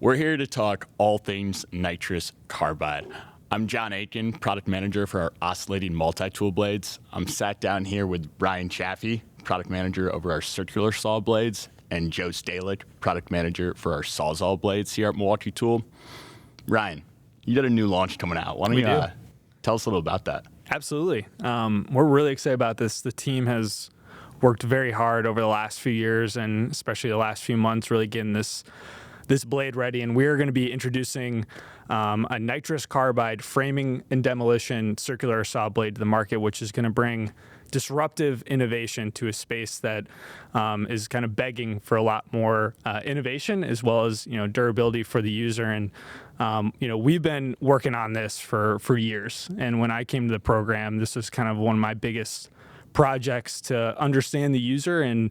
We're here to talk all things NITRUS Carbide. I'm John Aiken, product manager for our oscillating multi-tool blades. I'm sat down here with Ryan Chaffee, product manager over our circular saw blades, and Joe Stalick, product manager for our Sawzall blades here at Milwaukee Tool. Ryan, you got a new launch coming out. Why don't you tell us a little about that? Absolutely. We're really excited about this. The team has worked very hard over the last few years, and especially the last few months, really getting this blade ready. And we're going to be introducing a NITRUS Carbide framing and demolition circular saw blade to the market, which is going to bring disruptive innovation to a space that is kind of begging for a lot more innovation, as well as durability for the user. And we've been working on this for years. And when I came to the program, this was kind of one of my biggest projects to understand the user and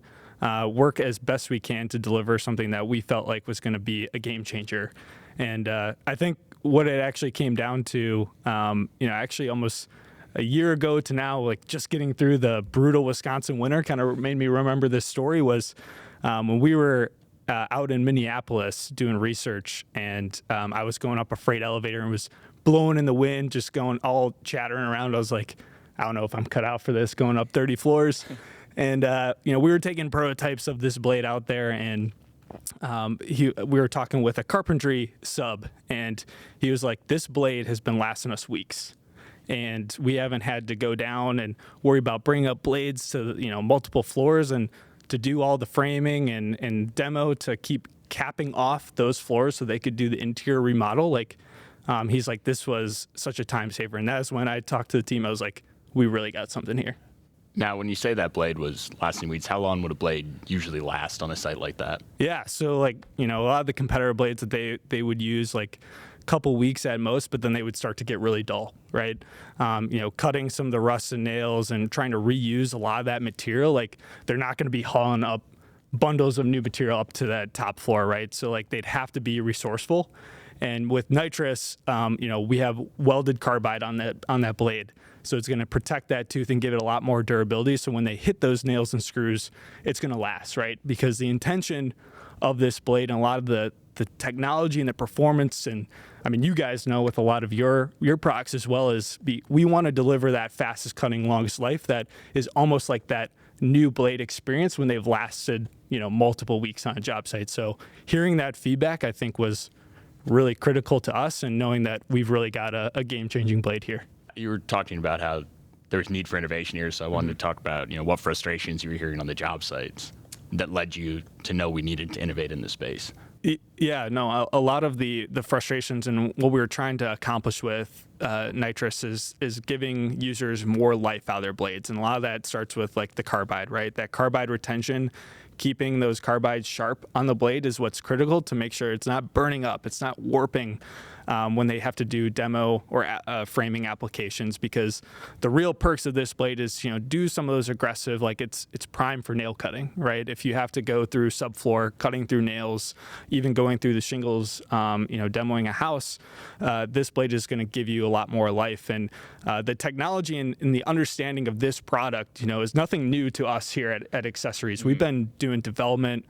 work as best we can to deliver something that we felt like was going to be a game changer. And I think what it actually came down to, actually almost a year ago to now, like just getting through the brutal Wisconsin winter kind of made me remember this story was when we were out in Minneapolis doing research, and I was going up a freight elevator and was blowing in the wind, just going all chattering around. I was like, I don't know if I'm cut out for this, going up 30 floors. And, we were taking prototypes of this blade out there, and we were talking with a carpentry sub, and he was like, this blade has been lasting us weeks. And we haven't had to go down and worry about bringing up blades to, multiple floors and to do all the framing and demo to keep capping off those floors so they could do the interior remodel. He's like, this was such a time saver. And that's when I talked to the team. I was like, we really got something here. Now, when you say that blade was lasting weeks, how long would a blade usually last on a site like that? Yeah, so a lot of the competitor blades that they would use a couple weeks at most, but then they would start to get really dull, right? Cutting some of the rust and nails and trying to reuse a lot of that material, they're not going to be hauling up bundles of new material up to that top floor, right? So they'd have to be resourceful. And with NITRUS, we have welded carbide on that blade. So it's going to protect that tooth and give it a lot more durability. So when they hit those nails and screws, it's going to last, right? Because the intention of this blade and a lot of the technology and the performance, and you guys know with a lot of your products as well, is we want to deliver that fastest cutting, longest life that is almost like that new blade experience when they've lasted, multiple weeks on a job site. So hearing that feedback, I think, was really critical to us, and knowing that we've really got a game-changing blade here. You were talking about how there's need for innovation here, so I wanted to talk about what frustrations you were hearing on the job sites that led you to know we needed to innovate in this space. Yeah, no, a lot of the frustrations and what we were trying to accomplish with NITRUS is giving users more life out of their blades, and a lot of that starts with the carbide, right? That carbide retention, keeping those carbides sharp on the blade is what's critical to make sure it's not burning up, it's not warping when they have to do demo or framing applications. Because the real perks of this blade is do some of those aggressive, it's prime for nail cutting, right? If you have to go through subfloor, cutting through nails, even going through the shingles, demoing a house, this blade is going to give you a lot more life. And the technology and the understanding of this product, is nothing new to us here at Accessories. We've been doing development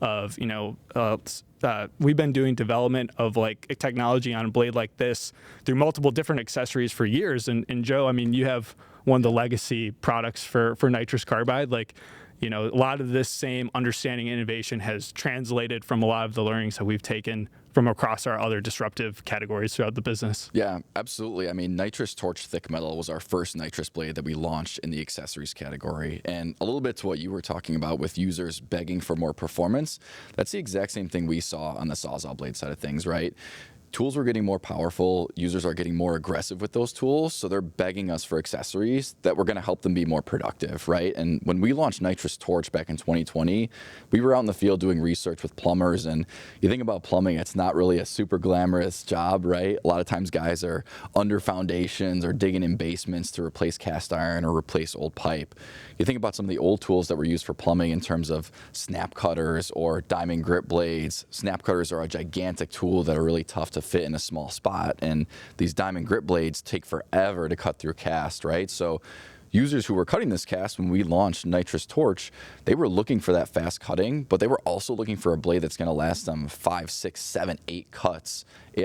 of a technology on a blade like this through multiple different accessories for years. And Joe, you have one of the legacy products for NITRUS Carbide. A lot of this same understanding and innovation has translated from a lot of the learnings that we've taken from across our other disruptive categories throughout the business. Yeah, absolutely. NITRUS Torch Thick Metal was our first NITRUS blade that we launched in the accessories category. And a little bit to what you were talking about with users begging for more performance, that's the exact same thing we saw on the Sawzall blade side of things, right? Tools were getting more powerful, users are getting more aggressive with those tools, so they're begging us for accessories that were going to help them be more productive, right? And when we launched NITRUS Torch back in 2020, we were out in the field doing research with plumbers, and you think about plumbing, it's not really a super glamorous job, right? A lot of times guys are under foundations or digging in basements to replace cast iron or replace old pipe. You think about some of the old tools that were used for plumbing in terms of snap cutters or diamond grip blades. Snap cutters are a gigantic tool that are really tough to fit in a small spot, and these diamond grip blades take forever to cut through cast, right? So users who were cutting this cast when we launched NITRUS Torch, they were looking for that fast cutting, but they were also looking for a blade that's going to last them 5, 6, 7, 8 cuts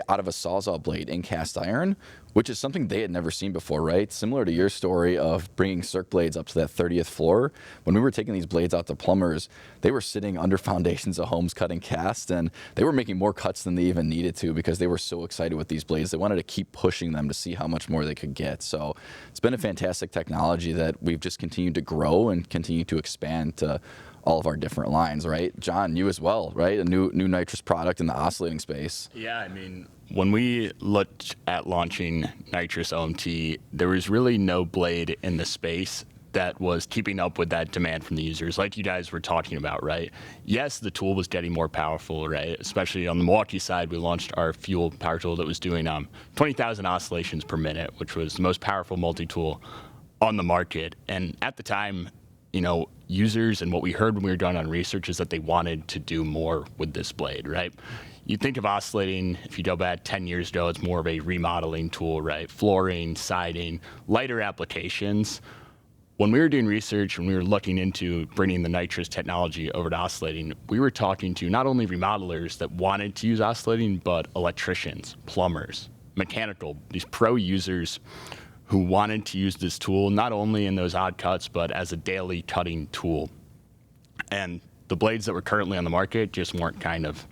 out of a Sawzall blade in cast iron, which is something they had never seen before, right? Similar to your story of bringing circ blades up to that 30th floor. When we were taking these blades out to plumbers, they were sitting under foundations of homes cutting cast, and they were making more cuts than they even needed to because they were so excited with these blades. They wanted to keep pushing them to see how much more they could get. So it's been a fantastic technology that we've just continued to grow and continue to expand to all of our different lines, right? John, you as well, right? A new NITRUS product in the oscillating space. Yeah, I mean, when we looked at launching NITRUS OMT, there was really no blade in the space that was keeping up with that demand from the users, like you guys were talking about, right? Yes, the tool was getting more powerful, right? Especially on the Milwaukee side, we launched our fuel power tool that was doing 20,000 oscillations per minute, which was the most powerful multi-tool on the market. And at the time, you know, users and what we heard when we were done on research is that they wanted to do more with this blade, right? You think of oscillating, if you go back 10 years ago, it's more of a remodeling tool, right? Flooring, siding, lighter applications. When we were doing research and we were looking into bringing the NITRUS technology over to oscillating, we were talking to not only remodelers that wanted to use oscillating, but electricians, plumbers, mechanical, these pro users who wanted to use this tool, not only in those odd cuts, but as a daily cutting tool. And the blades that were currently on the market just weren't kind of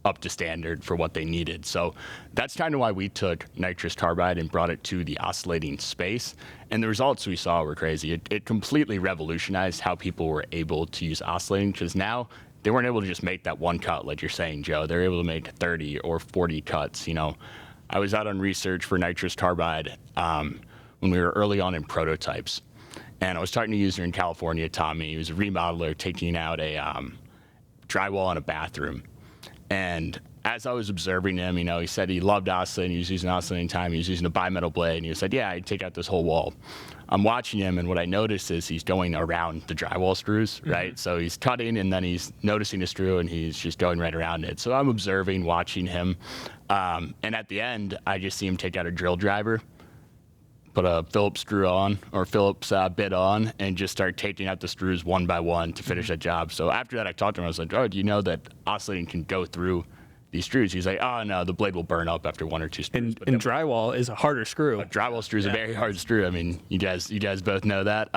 up to standard for what they needed. So that's kind of why we took NITRUS Carbide and brought it to the oscillating space. And the results we saw were crazy. It completely revolutionized how people were able to use oscillating, because now they weren't able to just make that one cut, like you're saying, Joe. They're able to make 30 or 40 cuts. You know, I was out on research for NITRUS Carbide when we were early on in prototypes. And I was talking to a user in California, Tommy. He was a remodeler taking out a drywall in a bathroom. And as I was observing him, you know, he said he loved oscillating. He was using oscillating time. He was using a bimetal blade. And he said, yeah, I'd take out this whole wall. I'm watching him, and what I notice is he's going around the drywall screws, right? Mm-hmm. So he's cutting, and then he's noticing a screw, and he's just going right around it. So I'm observing, watching him. And at the end, I just see him take out a drill driver, put a Phillips screw on, or Phillips bit on, and just start taking out the screws one by one to finish that job. So after that, I talked to him. I was like, oh, do you know that oscillating can go through these screws? He's like, oh, no, the blade will burn up after 1 or 2 screws. And drywall is a harder screw. A drywall screw is a very hard screw. I mean, you guys both know that.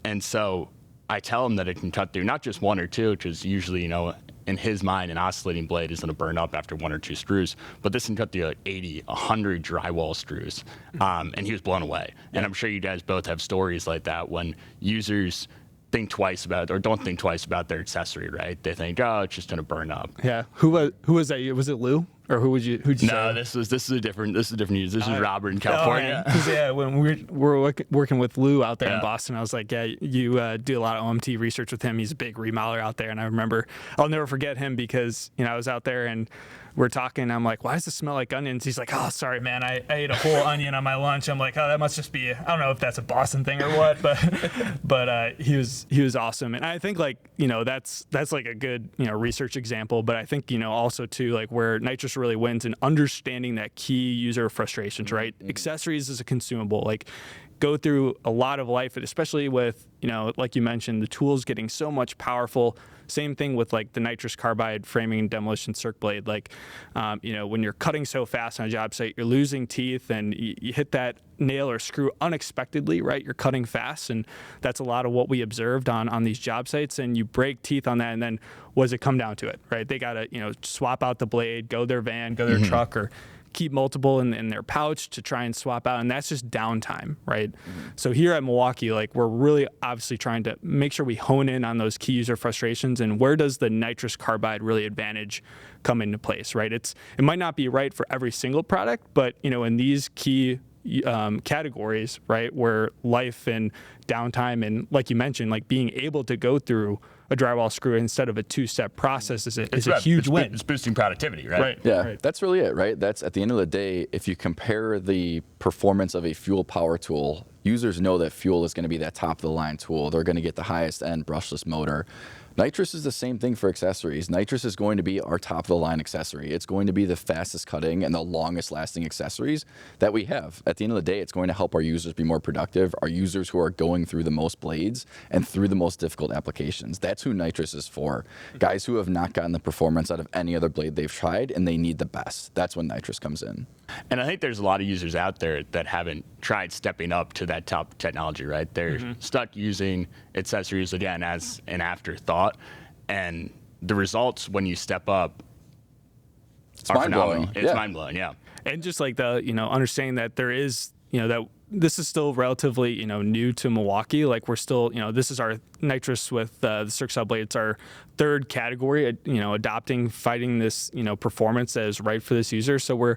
And so I tell him that it can cut through not just 1 or 2, which is usually, you know, in his mind, an oscillating blade is going to burn up after 1 or 2 screws, but this can cut through like 80, 100 drywall screws. And he was blown away. And I'm sure you guys both have stories like that when users think twice about, or don't think twice about their accessory, right? They think, oh, it's just going to burn up. Yeah. Who was that? Was it Lou? Or who'd you No, say? this is a different news. This is Robert in California. Yeah, when we were working with Lou out there in Boston, I was like, yeah, you do a lot of OMT research with him. He's a big remodeler out there, and I remember I'll never forget him because, you know, I was out there and we're talking. I'm like, why does it smell like onions? He's like, oh, sorry, man, I ate a whole onion on my lunch. I'm like, oh, that must just be, I don't know if that's a Boston thing or what, but he was awesome, and I think, like, you know, that's like a good, you know, research example. But I think, you know, also too, like, where NITRUS really wins in understanding that key user frustrations, right? Mm-hmm. Accessories is a consumable, like, go through a lot of life, especially with, you know, like you mentioned, the tools getting so much powerful. Same thing with like the NITRUS Carbide framing and demolition circ blade. Like, you know, when you're cutting so fast on a job site, you're losing teeth, and you hit that nail or screw unexpectedly, right? You're cutting fast, and that's a lot of what we observed on these job sites. And you break teeth on that, and then what does it come down to it, right? They got to, you know, swap out the blade, go their van, go their truck, or keep multiple in their pouch to try and swap out, and that's just downtime, right? Mm-hmm. So here at Milwaukee, like, we're really obviously trying to make sure we hone in on those key user frustrations, and where does the NITRUS Carbide really advantage come into place, right? It might not be right for every single product, but, you know, in these key categories, right, where life and downtime and, like you mentioned, like being able to go through a drywall screw instead of a 2-step process is a huge win. It's boosting productivity, right? Yeah, right. That's really it, right? That's, at the end of the day, if you compare the performance of a fuel power tool, users know that fuel is going to be that top of the line tool. They're going to get the highest end brushless motor. NITRUS is the same thing for accessories. NITRUS is going to be our top of the line accessory. It's going to be the fastest cutting and the longest lasting accessories that we have. At the end of the day, it's going to help our users be more productive, our users who are going through the most blades and through the most difficult applications. That's who NITRUS is for. Guys who have not gotten the performance out of any other blade they've tried and they need the best. That's when NITRUS comes in. And I think there's a lot of users out there that haven't tried stepping up to that top technology, right? They're stuck using accessories, again, as an afterthought. And the results when you step up are phenomenal. It's mind-blowing, yeah. And just like the, understanding that there is, that this is still relatively, new to Milwaukee. Like we're still, this is our NITRUS with the Circel blade. It's our third category, adopting, fighting this, performance that is right for this user. So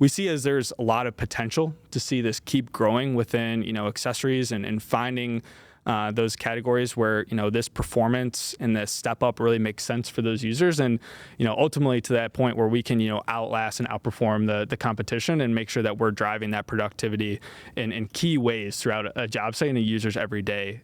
we see as there's a lot of potential to see this keep growing within, accessories and finding those categories where this performance and this step up really makes sense for those users, and ultimately to that point where we can outlast and outperform the competition and make sure that we're driving that productivity in key ways throughout a job site and a user's everyday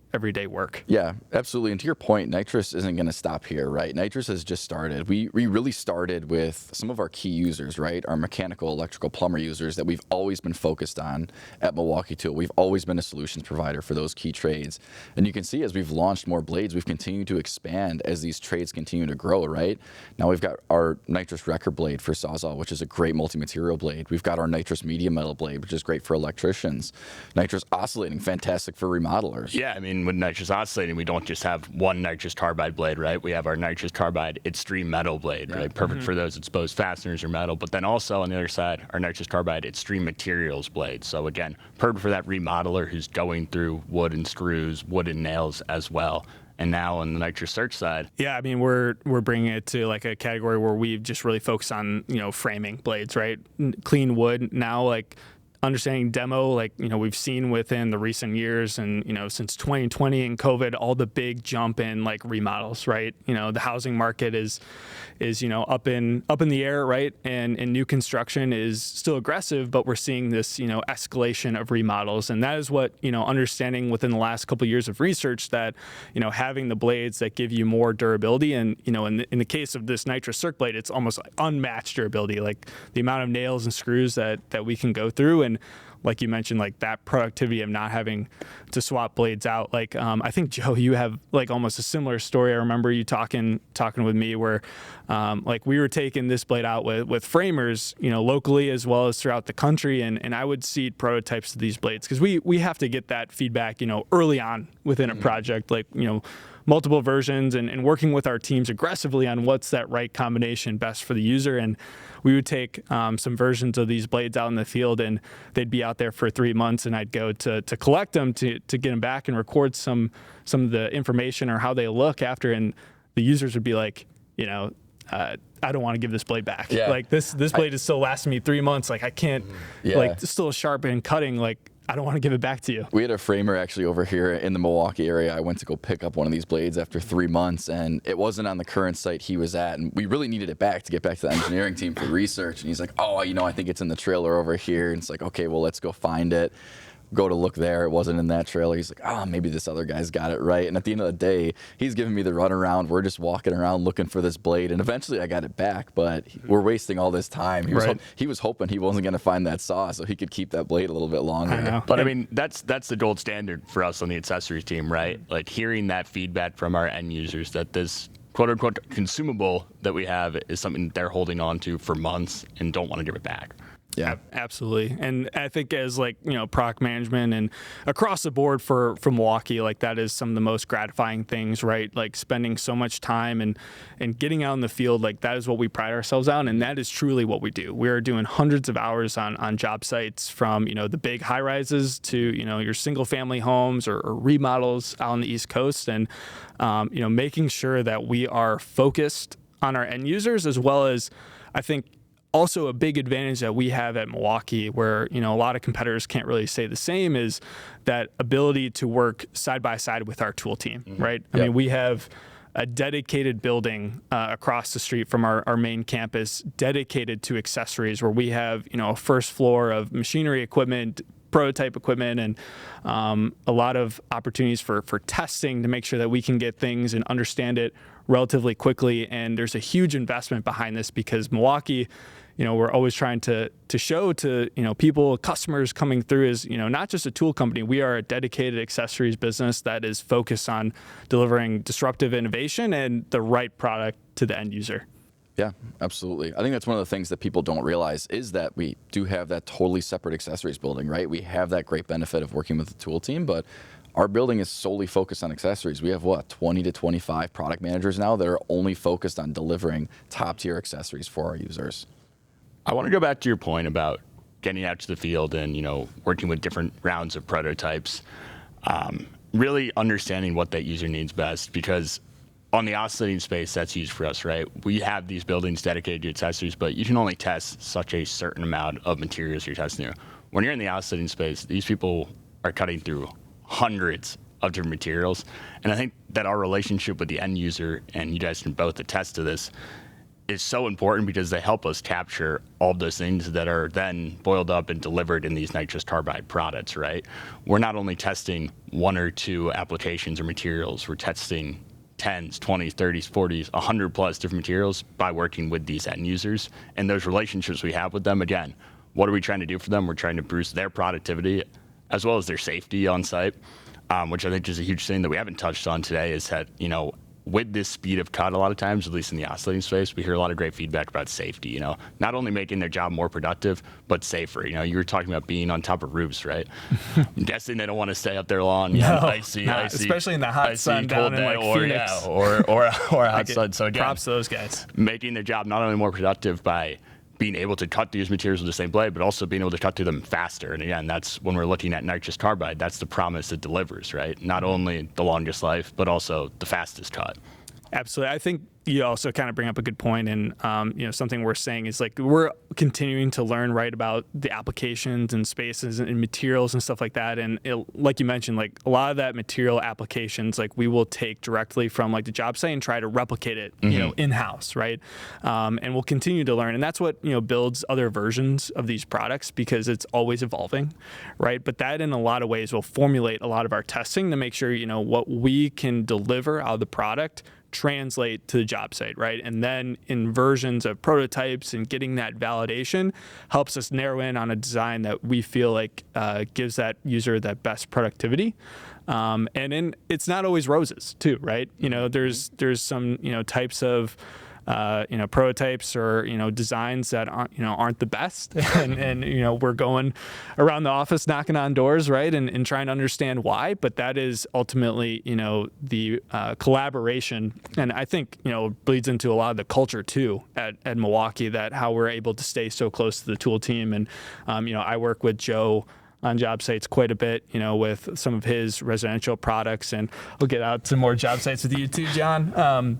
work. Yeah, absolutely. And to your point, NITRUS isn't going to stop here, right? NITRUS has just started. We really started with some of our key users, right? Our mechanical, electrical, plumber users that we've always been focused on at Milwaukee Tool. We've always been a solutions provider for those key trades. And you can see as we've launched more blades, we've continued to expand as these trades continue to grow, right? Now we've got our NITRUS Wrecker blade for Sawzall, which is a great multi-material blade. We've got our NITRUS Medium Metal blade, which is great for electricians. NITRUS Oscillating, fantastic for remodelers. Yeah, I mean, with NITRUS Oscillating, we don't just have one NITRUS Carbide blade, right? We have our NITRUS Carbide Extreme Metal blade, right? Perfect for those exposed fasteners or metal. But then also on the other side, our NITRUS Carbide Extreme Materials blade. So again, perfect for that remodeler who's going through wood and screws, wood and nails as well. And now on the NITRUS Search side, yeah, I mean we're bringing it to like a category where we've just really focused on framing blades, right? Clean wood now, like understanding demo, like we've seen within the recent years and since 2020 and COVID, all the big jump in like remodels, right? The housing market is up in the air, right? And new construction is still aggressive, but we're seeing this escalation of remodels, and that is what understanding within the last couple of years of research that having the blades that give you more durability, and in the case of this NITRUS Circ blade, it's almost like unmatched durability, like the amount of nails and screws that we can go through. And like you mentioned, like that productivity of not having to swap blades out. Like I think Joe, you have like almost a similar story. I remember you talking with me where like we were taking this blade out with framers, locally as well as throughout the country, and I would seed prototypes of these blades because we have to get that feedback, early on within a project, like multiple versions and working with our teams aggressively on what's that right combination best for the user. And we would take some versions of these blades out in the field, and they'd be out there for 3 months, and I'd go to collect them to get them back and record some of the information or how they look after, and the users would be like, I don't want to give this blade back. Yeah. Like this blade is still lasting me 3 months. Like I can't, like it's still sharp and cutting. Like I don't want to give it back to you. We had a framer actually over here in the Milwaukee area. I went to go pick up one of these blades after 3 months, and it wasn't on the current site he was at, and we really needed it back to get back to the engineering team for research. And he's like, oh, I think it's in the trailer over here. And it's like, okay, well, let's go find it. Go to look there, it wasn't in that trailer. He's like, oh, maybe this other guy's got it right. And at the end of the day, he's giving me the runaround. We're just walking around looking for this blade, and eventually I got it back, but we're wasting all this time. He was hoping he wasn't going to find that saw so he could keep that blade a little bit longer. I know. But I mean, that's the gold standard for us on the accessories team, right? Like hearing that feedback from our end users that this quote unquote consumable that we have is something they're holding on to for months and don't want to give it back. Yeah, absolutely. And I think as like, product management and across the board for Milwaukee, like that is some of the most gratifying things, right? Like spending so much time and getting out in the field, like that is what we pride ourselves on. And that is truly what we do. We're doing hundreds of hours on job sites from, the big high rises to, your single family homes or remodels out on the East Coast. And, making sure that we are focused on our end users, as well as I think also a big advantage that we have at Milwaukee, where a lot of competitors can't really say the same, is that ability to work side by side with our tool team, right? I mean, we have a dedicated building across the street from our main campus dedicated to accessories, where we have a first floor of machinery, equipment, prototype equipment and a lot of opportunities for testing to make sure that we can get things and understand it relatively quickly. And there's a huge investment behind this because Milwaukee, we're always trying to show to, people, customers coming through is, not just a tool company. We are a dedicated accessories business that is focused on delivering disruptive innovation and the right product to the end user. Yeah, absolutely. I think that's one of the things that people don't realize is that we do have that totally separate accessories building, right? We have that great benefit of working with the tool team, but our building is solely focused on accessories. We have 20 to 25 product managers now that are only focused on delivering top tier accessories for our users. I want to go back to your point about getting out to the field and, working with different rounds of prototypes, really understanding what that user needs best, because on the oscillating space, that's huge for us, right? We have these buildings dedicated to accessories, but you can only test such a certain amount of materials you're testing through. When you're in the oscillating space, these people are cutting through hundreds of different materials. And I think that our relationship with the end user, and you guys can both attest to this, is so important because they help us capture all of those things that are then boiled up and delivered in these nitrous carbide products, right? We're not only testing one or two applications or materials, we're testing 10s, 20s, 30s, 40s, 100 plus different materials by working with these end users. And those relationships we have with them, again, what are we trying to do for them? We're trying to boost their productivity as well as their safety on site, which I think is a huge thing that we haven't touched on today is that, with this speed of cut, a lot of times, at least in the oscillating space, we hear a lot of great feedback about safety, not only making their job more productive, but safer. You were talking about being on top of roofs, right? I'm guessing they don't want to stay up there long. Icy, especially in the hot sun down in Phoenix. Or a hot sun. So again, props to those guys. Making their job not only more productive by being able to cut these materials with the same blade, but also being able to cut through them faster. And again, that's when we're looking at nitrous carbide, that's the promise it delivers, right? Not only the longest life, but also the fastest cut. Absolutely. I think you also kind of bring up a good point, and something we're saying is like we're continuing to learn right about the applications and spaces and materials and stuff like that. And like you mentioned, like a lot of that material applications, like we will take directly from like the job site and try to replicate it, in-house, right? And we'll continue to learn, and that's what builds other versions of these products because it's always evolving, right? But that in a lot of ways will formulate a lot of our testing to make sure what we can deliver out of the product translate to the job site, right? And then in versions of prototypes and getting that validation helps us narrow in on a design that we feel like gives that user that best productivity. And it's not always roses too, right? There's some types of prototypes or designs that aren't the best, and we're going around the office knocking on doors, right, and trying to understand why. But that is ultimately the collaboration, and I think bleeds into a lot of the culture too at Milwaukee, that how we're able to stay so close to the tool team. And I work with Joe on job sites quite a bit, with some of his residential products, and we'll get out to more job sites with you too, John.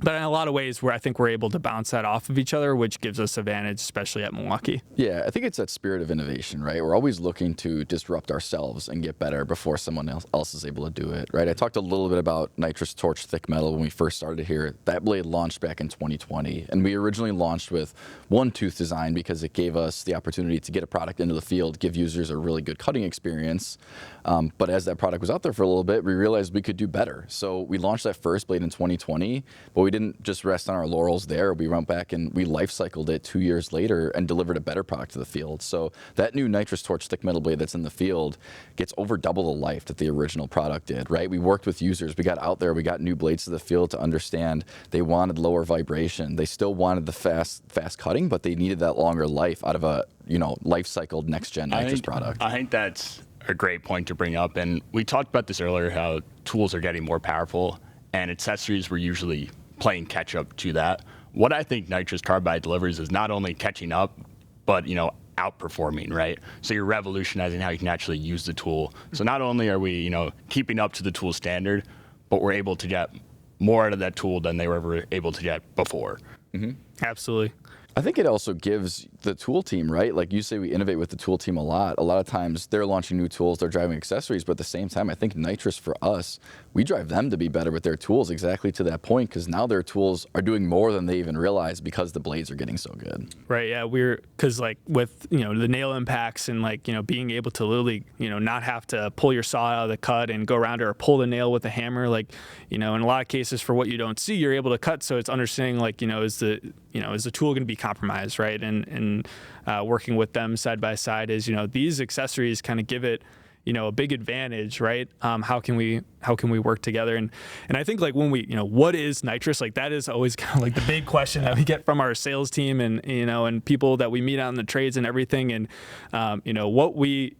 But in a lot of ways where I think we're able to bounce that off of each other, which gives us advantage, especially at Milwaukee. Yeah, I think it's that spirit of innovation, right? We're always looking to disrupt ourselves and get better before someone else is able to do it, right? I talked a little bit about nitrous torch thick metal when we first started here. That blade launched back in 2020, and we originally launched with one tooth design because it gave us the opportunity to get a product into the field, give users a really good cutting experience. But as that product was out there for a little bit, we realized we could do better. So we launched that first blade in 2020, but we didn't just rest on our laurels there. We went back and we life cycled it 2 years later and delivered a better product to the field. So that new nitrous torch thick metal blade that's in the field gets over double the life that the original product did, right? We worked with users. We got out there. We got new blades to the field to understand they wanted lower vibration. They still wanted the fast cutting, but they needed that longer life out of a life cycled next gen nitrous product. I think that's a great point to bring up. And we talked about this earlier, how tools are getting more powerful and accessories were usually playing catch up to that. What I think nitrous carbide delivers is not only catching up, but outperforming, right? So you're revolutionizing how you can actually use the tool. So not only are we keeping up to the tool standard, but we're able to get more out of that tool than they were ever able to get before. Mm-hmm. Absolutely. I think it also gives the tool team, right? Like you say, we innovate with the tool team a lot. A lot of times they're launching new tools, they're driving accessories, but at the same time, I think NITRUS for us, we drive them to be better with their tools exactly to that point, because now their tools are doing more than they even realize because the blades are getting so good. Right. Yeah. Because like with, the nail impacts and like, being able to literally, not have to pull your saw out of the cut and go around it or pull the nail with a hammer, like, in a lot of cases for what you don't see, you're able to cut. So it's understanding like, is the tool going to be compromised, right? And working with them side by side is, these accessories kind of give it, a big advantage, right? How can we work together? And I think like when we, what is NITRUS? Like that is always kind of like the big question that we get from our sales team and, and people that we meet out in the trades and everything. And, what we,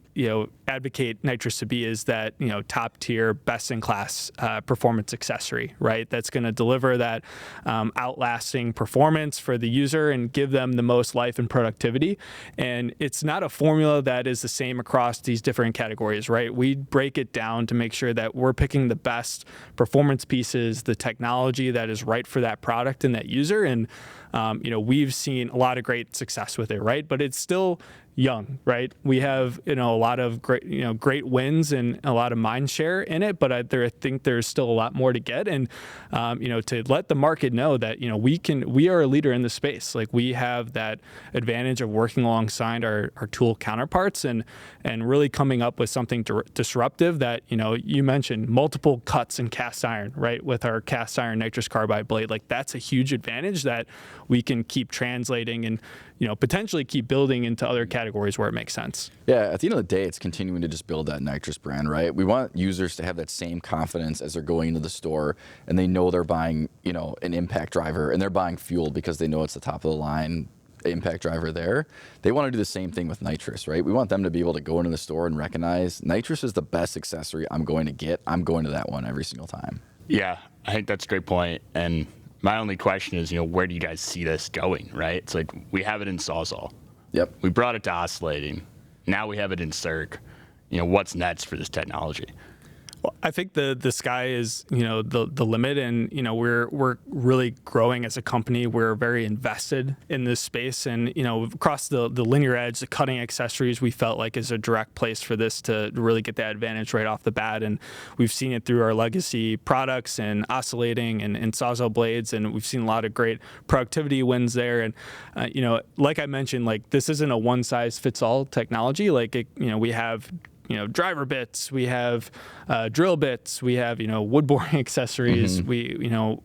advocate NITRUS to be is that, top tier, best in class performance accessory, right? That's going to deliver that outlasting performance for the user and give them the most life and productivity. And it's not a formula that is the same across these different categories, right? We break it down to make sure that we're picking the best performance pieces, the technology that is right for that product and that user. And, we've seen a lot of great success with it, right? But it's still young, right? We have, a lot of great wins and a lot of mind share in it, but I think there's still a lot more to get. And, to let the market know that, we are a leader in the space. Like we have that advantage of working alongside our tool counterparts and really coming up with something disruptive that, you mentioned multiple cuts in cast iron, right? With our cast iron NITRUS Carbide blade, like that's a huge advantage that we can keep translating and, potentially keep building into other categories where it makes sense. Yeah, at the end of the day, it's continuing to just build that NITRUS brand, right? We want users to have that same confidence as they're going into the store and they know they're buying, an impact driver and they're buying fuel because they know it's the top of the line impact driver there. They want to do the same thing with NITRUS, right? We want them to be able to go into the store and recognize NITRUS is the best accessory I'm going to get. I'm going to that one every single time. Yeah, I think that's a great point. And my only question is, where do you guys see this going, right? It's like we have it in Sawzall. Yep. We brought it to oscillating. Now we have it in Circ. What's next for this technology? Well, I think the sky is, the limit, and, we're really growing as a company. We're very invested in this space, and, across the linear edge, the cutting accessories, we felt like is a direct place for this to really get that advantage right off the bat. And we've seen it through our legacy products and oscillating and Sawzall blades, and we've seen a lot of great productivity wins there. And, like I mentioned, like this isn't a one size fits all technology. Like, we have driver bits, we have drill bits, we have, wood boring accessories. Mm-hmm. We,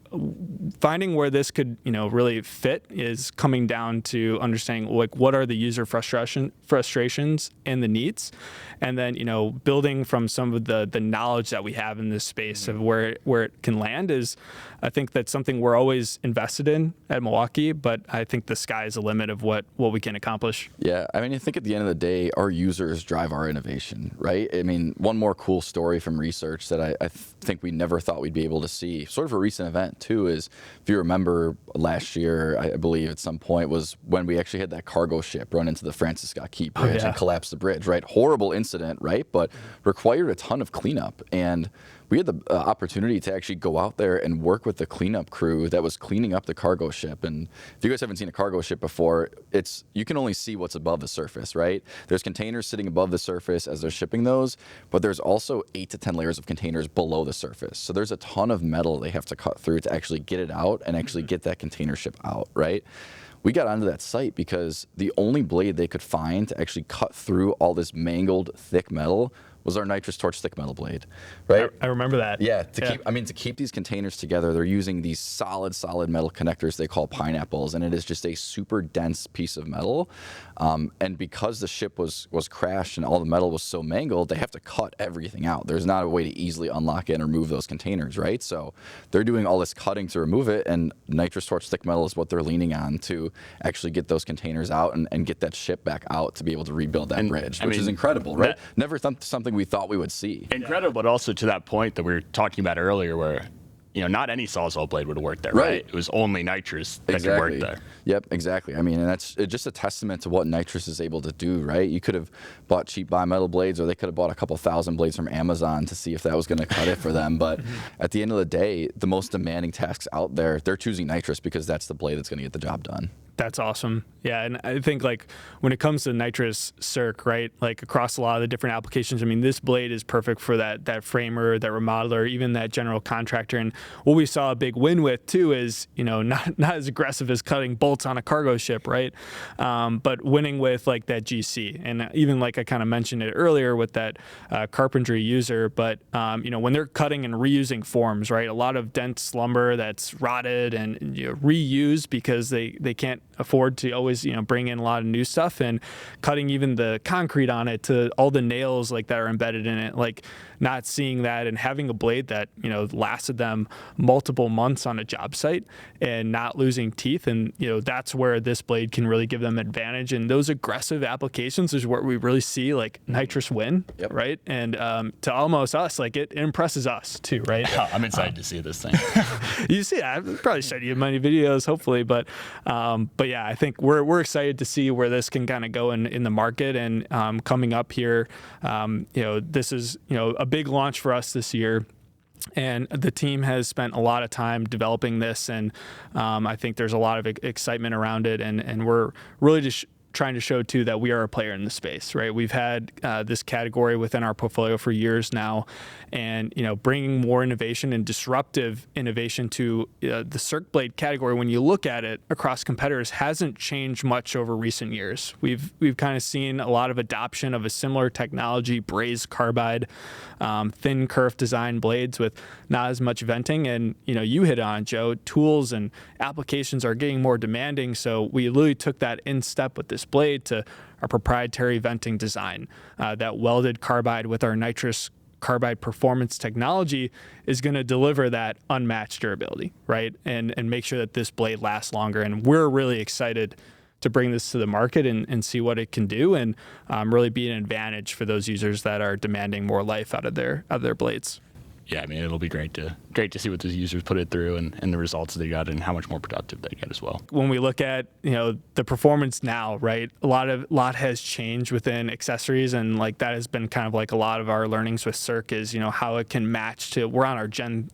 finding where this could, really fit is coming down to understanding like what are the user frustrations and the needs. And then, building from some of the knowledge that we have in this space of where it can land is, I think that's something we're always invested in at Milwaukee, but I think the sky is the limit of what we can accomplish. Yeah, I mean, I think at the end of the day, our users drive our innovation, right? I mean, one more cool story from research that I think we never thought we'd be able to see, sort of a recent event too, is if you remember last year, I believe at some point was when we actually had that cargo ship run into the Francis Scott Key Bridge and collapse the bridge, right? Horrible incident, right? But required a ton of cleanup. And we had the opportunity to actually go out there and work with the cleanup crew that was cleaning up the cargo ship. And if you guys haven't seen a cargo ship before, you can only see what's above the surface, right? There's containers sitting above the surface as they're shipping those, but there's also 8 to 10 layers of containers below the surface. So there's a ton of metal they have to cut through to actually get it out and actually get that container ship out, right? We got onto that site because the only blade they could find to actually cut through all this mangled, thick metal was our NITRUS Torch thick metal blade, right? I remember that. Yeah, to keep these containers together, they're using these solid metal connectors they call pineapples, and it is just a super dense piece of metal. And because the ship was crashed and all the metal was so mangled, they have to cut everything out. There's not a way to easily unlock it and remove those containers, right? So they're doing all this cutting to remove it, and NITRUS Torch thick metal is what they're leaning on to actually get those containers out and get that ship back out to be able to rebuild that bridge, which is incredible, right? Never something we thought we would see. Incredible, but also to that point that we were talking about earlier where, not any Sawzall blade would have worked there, right? It was only NITRUS that could work there. Yep, exactly. I mean, and that's just a testament to what NITRUS is able to do, right? You could have bought cheap bimetal blades, or they could have bought a couple thousand blades from Amazon to see if that was going to cut it for them. But at the end of the day, the most demanding tasks out there, they're choosing NITRUS because that's the blade that's going to get the job done. That's awesome. Yeah, and I think like when it comes to nitrous circ, right, like across a lot of the different applications, I mean, this blade is perfect for that framer, that remodeler, even that general contractor. And what we saw a big win with too is, not as aggressive as cutting bolts on a cargo ship, right? But winning with like that GC, and even like I kind of mentioned it earlier with that carpentry user. But when they're cutting and reusing forms, right, a lot of dense lumber that's rotted and reused because they can't afford to always bring in a lot of new stuff, and cutting even the concrete on it to all the nails like that are embedded in it, like not seeing that and having a blade that lasted them multiple months on a job site and not losing teeth. And that's where this blade can really give them advantage, and those aggressive applications is where we really see like nitrous win. Yep. Right? And to almost us, like it impresses us too, right? I'm excited to see this thing. You see, I've probably showed you many videos, hopefully, but yeah, I think we're excited to see where this can kind of go in the market. And coming up here, this is a big launch for us this year. And the team has spent a lot of time developing this, and I think there's a lot of excitement around it, and we're really just trying to show too that we are a player in the space, right? We've had this category within our portfolio for years now, and bringing more innovation and disruptive innovation to the circ blade category, when you look at it across competitors, hasn't changed much over recent years. We've kind of seen a lot of adoption of a similar technology, brazed carbide, thin kerf design blades with not as much venting. And you hit on, Joe, tools and applications are getting more demanding, so we literally took that in step with this blade to our proprietary venting design. That welded carbide with our NITRUS Carbide performance technology is going to deliver that unmatched durability, right? And make sure that this blade lasts longer. And we're really excited to bring this to the market and see what it can do, and really be an advantage for those users that are demanding more life out of their blades. Yeah, I mean, it'll be great to see what the users put it through and the results they got and how much more productive they get as well. When we look at the performance now, right, a lot has changed within accessories, and like that has been kind of like a lot of our learnings with circ is how it can match to, we're on our Gen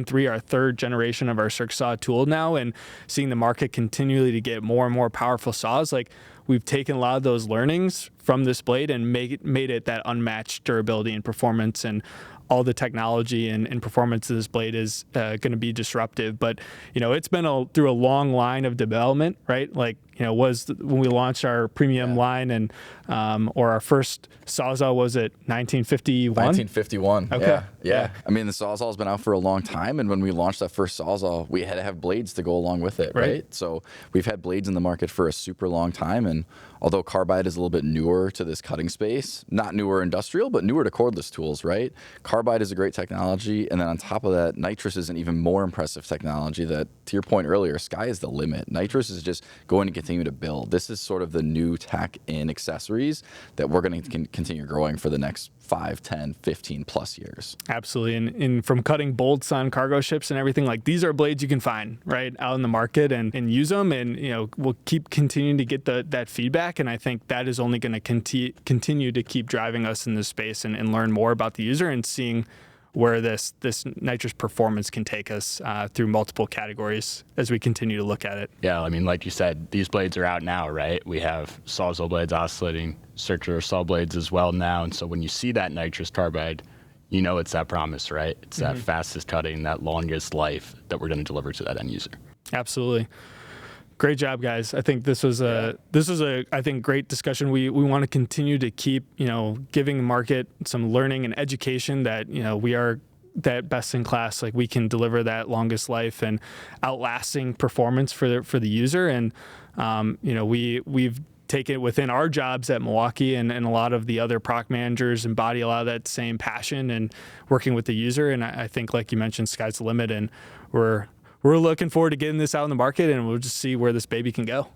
3, our third generation of our circ saw tool now, and seeing the market continually to get more and more powerful saws. Like, we've taken a lot of those learnings from this blade and made it that unmatched durability and performance, and all the technology and performance of this blade is going to be disruptive. But it's been through a long line of development, right? Like when we launched our premium line, and or our first Sawzall was it 1951? 1951. Okay. Yeah. I mean, the Sawzall's been out for a long time, and when we launched that first Sawzall, we had to have blades to go along with it, right? So we've had blades in the market for a super long time, and although carbide is a little bit newer to this cutting space, not newer industrial, but newer to cordless tools, right? Carbide is a great technology, and then on top of that, nitrous is an even more impressive technology that, to your point earlier, sky is the limit. Nitrous is just going to continue to build. This is sort of the new tech in accessories that we're going to continue growing for the next 5, 10, 15 plus years. Absolutely. And from cutting bolts on cargo ships and everything, like these are blades you can find right out in the market and use them. And, we'll keep continuing to get that feedback. And I think that is only going to continue to keep driving us in this space and learn more about the user and seeing where this nitrous performance can take us through multiple categories as we continue to look at it. Yeah, I mean, like you said, these blades are out now, right? We have Sawzall blades, oscillating, circular saw blades as well now. And so when you see that NITRUS Carbide, it's that promise, right? It's that fastest cutting, that longest life that we're going to deliver to that end user. Absolutely. Great job, guys. I think this was a great discussion. We want to continue to keep giving the market some learning and education that we are that best in class. Like, we can deliver that longest life and outlasting performance for the user. And we've taken it within our jobs at Milwaukee, and a lot of the other product managers embody a lot of that same passion and working with the user. And I think, like you mentioned, sky's the limit, and we're looking forward to getting this out in the market, and we'll just see where this baby can go.